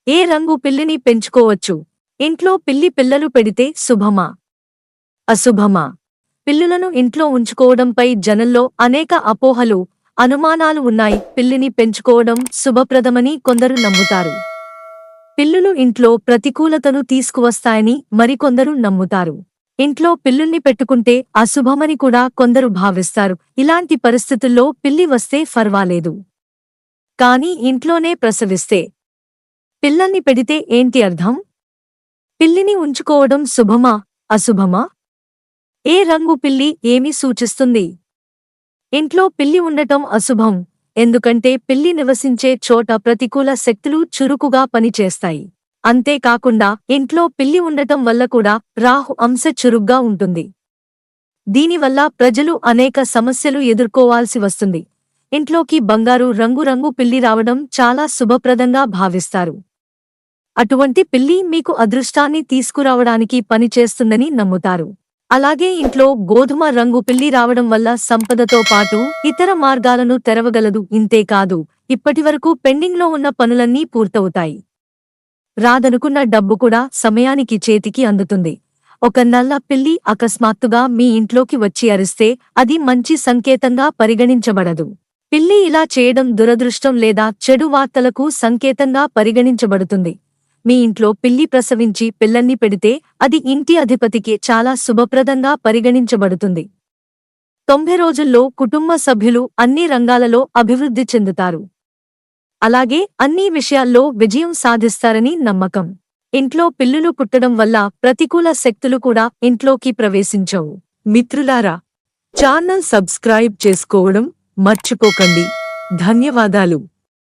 ఏ రంగు పిల్లిని పెంచుకోవచ్చు? ఇంట్లో పిల్లి పిల్లలు పెడితే శుభమా? అశుభమా? పిల్లులను ఇంట్లో ఉంచుకోవడంపై జనంలో అనేక అపోహలు, అనుమానాలు ఉన్నాయి. పిల్లిని పెంచుకోవడం శుభప్రదమని కొందరు నమ్ముతారు. పిల్లులు ఇంట్లో ప్రతికూలతను తీసుకువస్తాయని మరికొందరు నమ్ముతారు. ఇంట్లో పిల్లుల్ని పెట్టుకుంటే అశుభమని కూడా కొందరు భావిస్తారు. ఇలాంటి పరిస్థితుల్లో పిల్లి వస్తే ఫర్వాలేదు. కానీ ఇంట్లోనే ప్రసవిస్తే పిల్లల్ని పెడితే ఏంటి అర్థం? పిల్లిని ఉంచుకోవడం శుభమా? అశుభమా? ఏ రంగు పిల్లి ఏమి సూచిస్తుంది? ఇంట్లో పిల్లి ఉండటం అశుభం. ఎందుకంటే పిల్లి నివసించే చోట ప్రతికూల శక్తులు చురుకుగా పనిచేస్తాయి. అంతేకాకుండా ఇంట్లో పిల్లి ఉండటం వల్ల కూడా రాహు అంశ చురుగ్గా ఉంటుంది. దీనివల్ల ప్రజలు అనేక సమస్యలు ఎదుర్కోవాల్సి వస్తుంది. ఇంట్లోకి బంగారు రంగు పిల్లి రావడం చాలా శుభప్రదంగా భావిస్తారు. అటువంటి పిల్లి మీకు అదృష్టాన్ని తీసుకురావడానికి పనిచేస్తుందని నమ్ముతారు. అలాగే ఇంట్లో గోధుమ రంగు పిల్లి రావడం వల్ల సంపదతో పాటు ఇతర మార్గాలను తెరవగలదు. ఇంతేకాదు, ఇప్పటివరకు పెండింగ్లో ఉన్న పనులన్నీ పూర్తవుతాయి. రాదనుకున్న డబ్బు కూడా సమయానికి చేతికి అందుతుంది. ఒక నల్ల పిల్లి అకస్మాత్తుగా మీ ఇంట్లోకి వచ్చి అరిస్తే అది మంచి సంకేతంగా పరిగణించబడదు. పిల్లి ఇలా చేయడం దురదృష్టం లేదా చెడు వార్తలకు సంకేతంగా పరిగణించబడుతుంది. మీ ఇంట్లో పిల్లి ప్రసవించి పిల్లల్ని పెడితే అది ఇంటి అధిపతికి చాలా శుభప్రదంగా పరిగణించబడుతుంది. 90 రోజుల్లో కుటుంబ సభ్యులు అన్ని రంగాలలో అభివృద్ధి చెందుతారు. అలాగే అన్ని విషయాల్లో విజయం సాధిస్తారని నమ్మకం. ఇంట్లో పిల్లులు పుట్టడం వల్ల ప్రతికూల శక్తులు కూడా ఇంట్లోకి ప్రవేశించవు. మిత్రులారా, ఛానల్ సబ్స్క్రైబ్ చేసుకోవడం మర్చిపోకండి. ధన్యవాదాలు.